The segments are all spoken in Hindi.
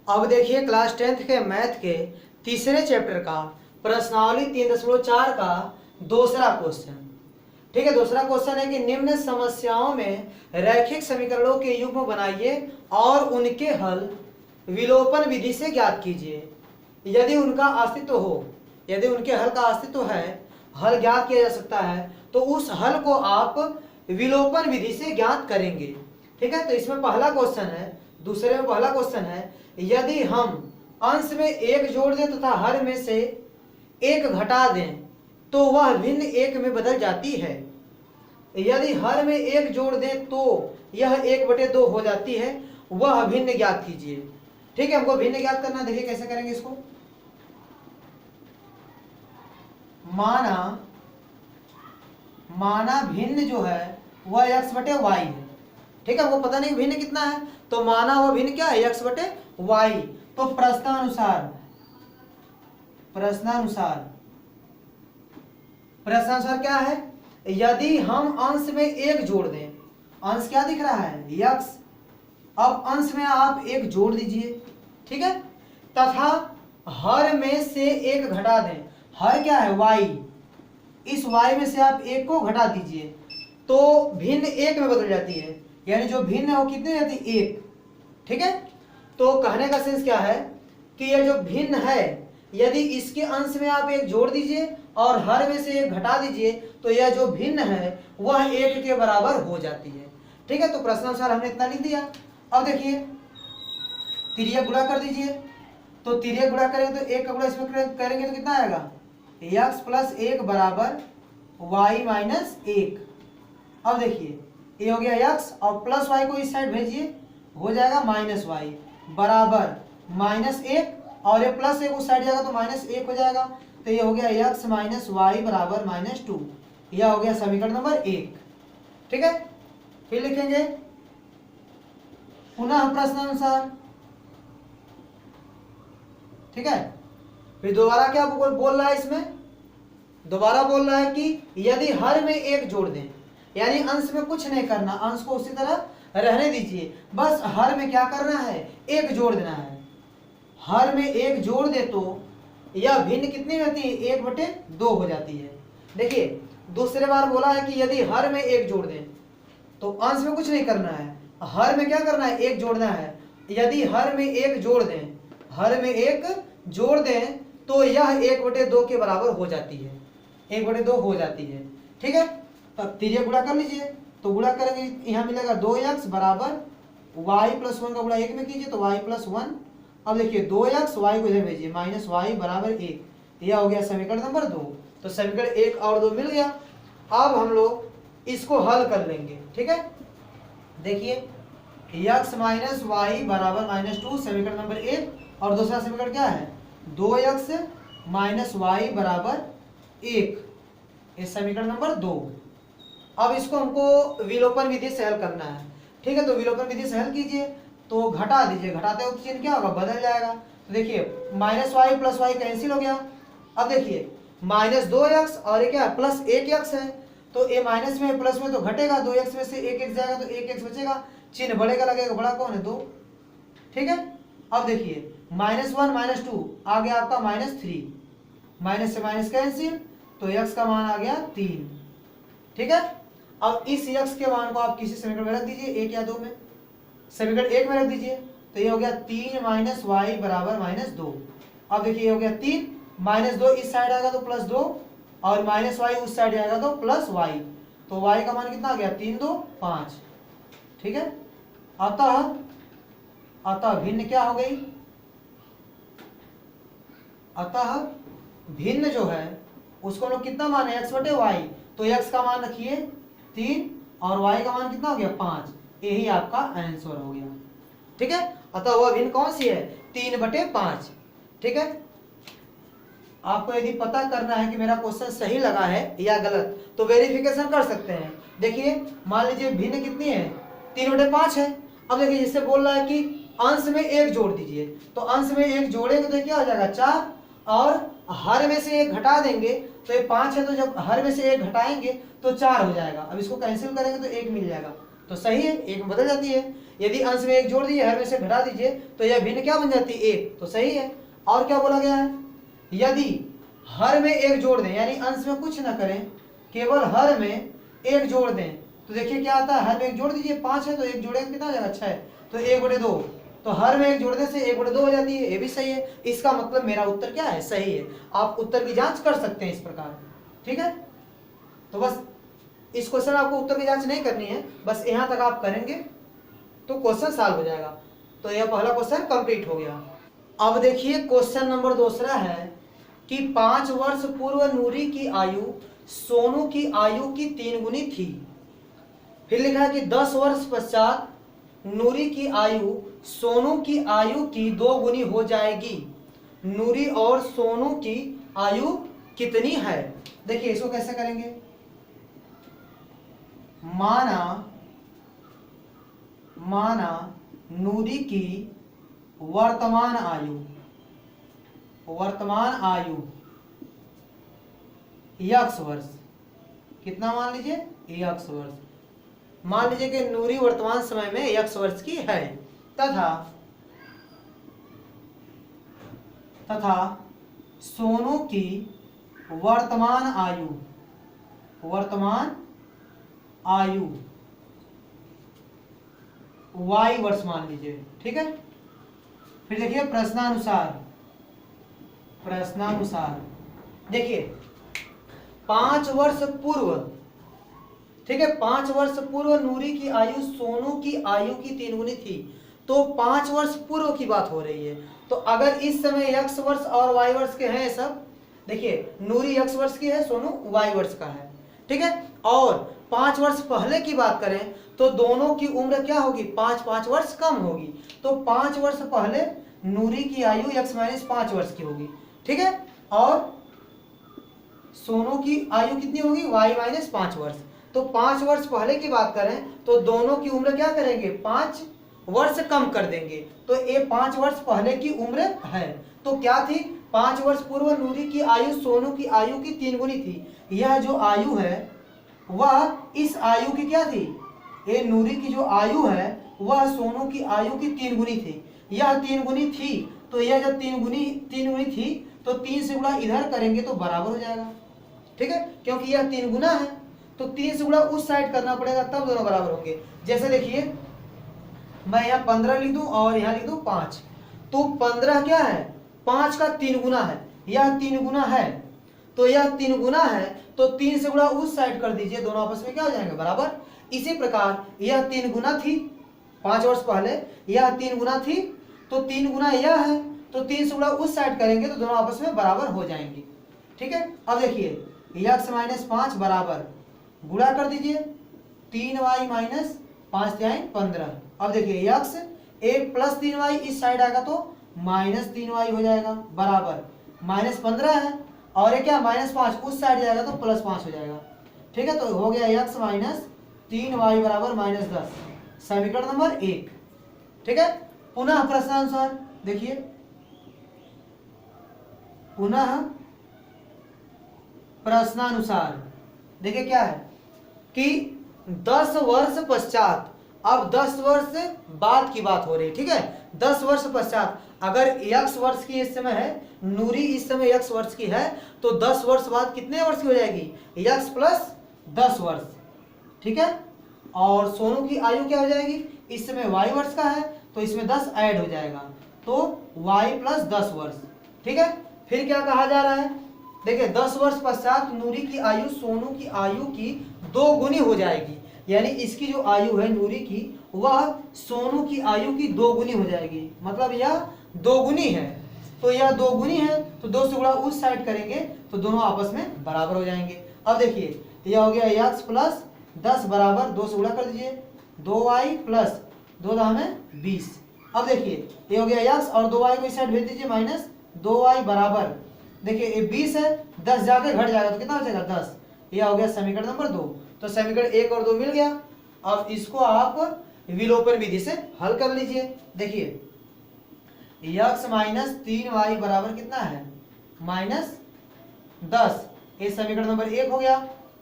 अब देखिए क्लास 10th के मैथ के तीसरे चैप्टर का प्रश्नावली 3.4 का दूसरा क्वेश्चन। ठीक है, दूसरा क्वेश्चन है कि निम्न समस्याओं में रैखिक समीकरणों के युग्म बनाइए और उनके हल विलोपन विधि से ज्ञात कीजिए। यदि उनका अस्तित्व हो, यदि उनके हल का अस्तित्व है, हल ज्ञात किया जा सकता है, तो उस हल को आप विलोपन विधि से ज्ञात करेंगे। ठीक है, तो इसमें पहला क्वेश्चन है, दूसरे में पहला क्वेश्चन है, यदि हम अंश में एक जोड़ दें तथा हर में से एक घटा दें तो वह भिन्न एक में बदल जाती है। यदि हर में एक जोड़ दें तो यह 1/2 हो जाती है, वह भिन्न ज्ञात कीजिए। ठीक है, हमको भिन्न ज्ञात करना, देखिए कैसे करेंगे इसको। माना भिन्न जो है वह x/y है। ठीक है, वो पता नहीं भिन्न कितना है, तो माना वो भिन्न क्या है, x/y। तो प्रश्नानुसार क्या है, यदि हम अंश में एक जोड़ दें, अंश क्या दिख रहा है, x, अब अंश में आप एक जोड़ दीजिए। ठीक है, तथा हर में से एक घटा दें, हर क्या है, y, इस y में से आप एक को घटा दीजिए तो भिन्न एक में बदल जाती है, यानी जो भिन्न है वो कितनी रहती है, एक। ठीक है, तो कहने का सेंस क्या है कि यह जो भिन्न है, यदि इसके अंश में आप एक जोड़ दीजिए और हर में से एक घटा दीजिए तो यह जो भिन्न है वह एक के बराबर हो जाती है। ठीक है, तो प्रश्नानुसार हमने इतना लिख दिया। अब देखिए तिर्यक गुणा कर दीजिए, तो तिर्यक गुणा करेंगे तो एक का गुणा इसमें करेंगे तो कितना आएगा, x+1 बराबर y-1। अब देखिए ये हो गया x और प्लस y को इस साइड भेजिए, हो जाएगा -y बराबर -1, और ये +1 उस साइड जाएगा तो -1 हो जाएगा, तो ये हो गया x - y बराबर -2। यह हो गया समीकरण नंबर 1। ठीक है, फिर लिखेंगे पुनः प्रश्नानुसार। ठीक है, फिर दोबारा क्या बोल रहा है, इसमें दोबारा बोल रहा है कि यदि हर में एक जोड़ दें, यानी अंश में कुछ नहीं करना, अंश को उसी तरह रहने दीजिए, बस हर में क्या करना है, एक जोड़ देना है। हर में एक जोड़ दे तो यह भिन्न कितनी रहती है, 1/2 हो जाती है। देखिए दूसरे बार बोला है कि यदि हर में एक जोड़ दें, तो अंश में कुछ नहीं करना है, हर में क्या करना है, एक जोड़ना है। यदि हर में एक जोड़ दें, हर में एक जोड़ दें तो यह 1/2 के बराबर हो जाती है, 1/2 हो जाती है। ठीक है, तब तिर्यक गुणा कर लीजिए, तो गुणा करेंगे यहाँ मिलेगा 2x बराबर y+1 का गुणा 1 में कीजिए तो y+1। अब देखिए 2x, y को इधर भेजिए, -y बराबर 1। यह हो गया समीकरण नंबर 2। तो समीकरण 1 और 2 मिल गया। अब हम लोग इसको हल कर लेंगे। ठीक है, देखिए x - y बराबर -2 समीकरण नंबर 1, और दूसरा समीकरण क्या है, 2x - y बराबर 1, ये समीकरण नंबर 2। अब इसको हमको विलोपन विधि से हल करना है। ठीक है, तो विलोपन विधि से हल कीजिए, तो घटा दीजिए, घटाते वक्त चिन्ह क्या होगा, बदल जाएगा। तो देखिए -y + y कैंसिल हो गया। अब देखिए -2x और ये क्या है, +1x है, तो ये माइनस में प्लस में तो घटेगा, 2x में से 1x जाएगा तो 1x बचेगा, चिन्ह बड़े का लगेगा, बड़ा कौन है, 2। ठीक है, अब देखिए -1 - 2 आ गया आपका -3, माइनस से माइनस कैंसिल, तो x का मान आ गया 3। ठीक है, अब इस x के मान को आप किसी समीकरण में रख दीजिए, 1 या 2 में, समीकरण 1 में रख दीजिए, तो ये हो गया 3 - y बराबर -2। अब देखिए ये हो गया 3, -2 इस साइड आएगा तो +2, और -y उस साइड आएगा तो +y, तो y का मान कितना आ गया, 3 2 5। ठीक है, अतः भिन्न क्या हो गई, अतः भिन्न जो है उसको हम लोग कितना माने, x/y, तो x का मान रखिए 3 और y का मान कितना हो गया, 5। यही आपका आंसर हो गया। ठीक है, अतः वह भिन्न कौन सी है, 3/5। ठीक है, आपको यदि पता करना है कि मेरा क्वेश्चन सही लगा है या गलत, तो वेरिफिकेशन कर सकते हैं। देखिए मान लीजिए भिन्न कितनी है, 3/5 है। अब देखिए जिससे बोल रहा है कि अंश में एक जोड़ दीजिए, तो अंश में एक जोड़ेंगे तो क्या हो जाएगा, 4, और हर में से एक घटा देंगे तो ये 5 है, तो जब हर में से एक घटाएंगे तो 4 हो जाएगा। अब इसको कैंसिल करेंगे तो 1 मिल जाएगा, तो सही है, 1 में बदल जाती है। यदि अंश में एक जोड़ दीजिए, हर में से घटा दीजिए, तो यह भिन्न क्या बन जाती है, एक, तो सही है। और क्या बोला गया है, यदि हर में एक जोड़ दें, यानी अंश में कुछ ना करें, केवल हर में एक जोड़ दें, तो देखिए क्या आता है, हर में एक जोड़ दीजिए, 5 है तो एक जोड़ेंगे कितना हो जाएगा, 6 है, तो 1/2, तो हर में एक जोड़ने से 1/2 हो जाती है, ये भी सही है। इसका मतलब मेरा उत्तर क्या है, सही है। आप उत्तर की जांच कर सकते हैं इस प्रकार, ठीक है। तो बस इस क्वेश्चन आपको उत्तर की जांच नहीं करनी है, बस यहां तक आप करेंगे तो क्वेश्चन सॉल्व हो जाएगा। तो यह पहला क्वेश्चन कंप्लीट हो गया। अब देखिए क्वेश्चन नंबर दूसरा है कि 5 वर्ष पूर्व नूरी की आयु सोनू की आयु की 3 गुनी थी। फिर लिखा है कि 10 वर्ष पश्चात नूरी की आयु सोनू की आयु की 2 गुनी हो जाएगी। नूरी और सोनू की आयु कितनी है। देखिए इसको कैसे करेंगे, माना नूरी की वर्तमान आयु x वर्ष, कितना मान लीजिए, x वर्ष। मान लीजिए कि नूरी वर्तमान समय में x वर्ष की है, तथा सोनू की वर्तमान आयु y वर्ष मान लीजिए, ठीक है। फिर देखिए प्रश्नानुसार देखिए 5 वर्ष पूर्व, ठीक है, 5 वर्ष पूर्व नूरी की आयु सोनू की आयु की 3 गुनी थी, तो 5 वर्ष पूर्व की बात हो रही है। तो अगर इस समय x वर्ष और y वर्ष के हैं सब, देखिए नूरी x वर्ष की है, सोनू y वर्ष का है, ठीक है। और 5 वर्ष पहले की बात करें तो दोनों की उम्र क्या होगी, 5 वर्ष कम होगी। तो 5 वर्ष पहले नूरी की आयु x - 5 वर्ष की होगी, ठीक है। और सोनू की आयु कितनी होगी, y - 5 वर्ष। तो 5 वर्ष पहले की बात करें तो दोनों की उम्र क्या करेंगे, 5 वर्ष कम कर देंगे। तो ये 5 वर्ष पहले की उम्र है। तो क्या थी, 5 वर्ष पूर्व नूरी की आयु सोनू की आयु की 3 गुनी थी। यह जो आयु है वह इस आयु की क्या थी, ये नूरी की जो आयु है वह सोनू की आयु की 3 गुनी थी। यह 3 गुनी थी, तो यह जब 3 गुनी थी तो 3 से गुणा इधर करेंगे तो बराबर हो जाएगा, ठीक है, क्योंकि यह 3 गुना है। तो 3 से गुणा उस साइड करना पड़ेगा, तब दोनों बराबर होंगे। जैसे देखिए मैं यहाँ 15 लिख दूं और यहाँ लिख दूं 5, तो 15 क्या है, 5 का 3 गुना है, यह 3 गुना है, तो यह 3 गुना है, तो 3 से गुणा उस साइड कर दीजिए, दोनों आपस में क्या हो जाएंगे, बराबर। इसी प्रकार यह 3 गुना थी 5 वर्ष पहले, यह 3 गुना थी, तो 3 गुना यह है, तो 3 से गुणा उस साइड करेंगे तो दोनों आपस में बराबर हो जाएंगे, ठीक है। अब देखिए x - 5 बराबर, गुणा कर दीजिए 3y - 5 × 15। अब देखिए x 1 + 3y इस साइड आएगा तो -3y हो जाएगा, बराबर -15 है, और ये क्या -5 उस साइड जाएगा तो +5 हो जाएगा, ठीक है। तो हो गया x - 3y बराबर -10, समीकरण नंबर 1, ठीक है। पुनः प्रश्नानुसार देखिए, पुनः प्रश्नानुसार देखिए क्या है कि 10 वर्ष पश्चात, अब 10 वर्ष बाद की बात हो रही है, ठीक है। 10 वर्ष पश्चात अगर x वर्ष की इस समय है, नूरी इस समय x वर्ष की है, तो 10 वर्ष बाद कितने वर्ष की हो जाएगी, x + 10 वर्ष, ठीक है। और सोनू की आयु क्या हो जाएगी, इस समय y वर्ष का है तो इसमें 10 ऐड हो जाएगा, तो y + 10 वर्ष, ठीक है। फिर क्या कहा जा रहा है, देखिए 10 वर्ष पश्चात नूरी की आयु सोनू की आयु की 2 गुनी हो जाएगी, यानी इसकी जो आयु है नूरी की वह सोनू की आयु की 2 गुनी हो जाएगी, मतलब यह 2 गुनी है। तो यह 2 गुनी है तो 2 से गुणा उस साइड करेंगे तो दोनों आपस में बराबर हो जाएंगे। अब देखिए यह हो गया x + 10 बराबर 2 से गुणा कर दीजिए 2y + 2 × 20। अब देखिए ये हो गया x और 2y को इस साइड भेज दीजिए -2y बराबर, देखिए ये 20 है, 10 जाके घट जाएगा तो कितना हो जाएगा 10। यह हो गया समीकरण नंबर 2। तो समीकरण 1 और 2 मिल गया। अब इसको आप विलोपन विधि से हल कर लीजिए। देखिए x - 3y बराबर कितना है, -10, ये समीकरण नंबर 1 हो गया।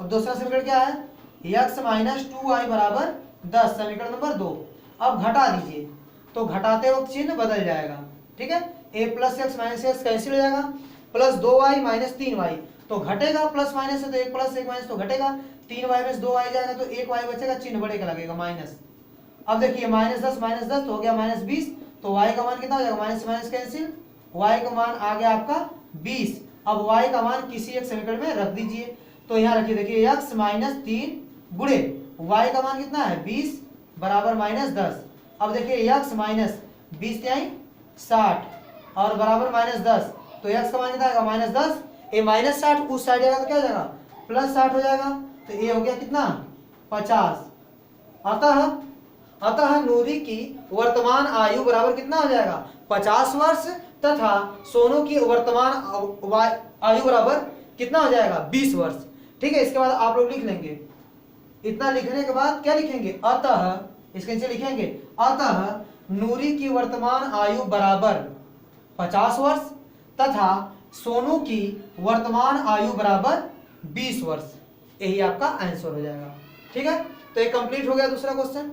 अब दूसरा समीकरण क्या है, x - 2y बराबर 10, समीकरण नंबर 2। अब घटा दीजिए, तो घटाते वक्त चिन्ह बदल जाएगा, ठीक है। a plus x minus x cancel हो जाएगा, प्लस 2y माइनस 3y तो घटेगा, प्लस माइनस है तो एक प्लस एक माइनस तो घटेगा, 3y में 2y जाएगा तो 1y बचेगा, चिन्ह बड़े का लगेगा माइनस। अब देखिए माइनस 10 तो हो गया माइनस 20, तो y का मान कितना हो जाएगा, माइनस माइनस कैंसिल, y का मान आ गया आपका 20। अब y का मान किसी एक समीकरण में रख दीजिए, तो यहाँ रखिए, देखिए x माइनस 3 गुणे y का मान कितना है 20 बराबर माइनस 10। अब देखिए x माइनस 20 यानी 60 और बराबर माइनस 10, तो x का मान कितना आएगा माइनस 10, ए माइनस 60 उस साइड जाएगा तो क्या हो जाएगा प्लस 60 हो जाएगा, तो ए हो गया कितना 50। अतः नूरी की वर्तमान आयु बराबर कितना हो जाएगा 50 वर्ष तथा सोनू की वर्तमान आयु बराबर कितना हो जाएगा 20 वर्ष। ठीक है, इसके बाद आप लोग लिख लेंगे, इतना लिखने के बाद क्या लिखेंगे, अतः इसके नीचे लिखेंगे अतः नूरी की वर्तमान आयु बराबर 50 वर्ष तथा सोनू की वर्तमान आयु बराबर 20 वर्ष। यही आपका आंसर हो जाएगा। ठीक है, तो ये कंप्लीट हो गया दूसरा क्वेश्चन।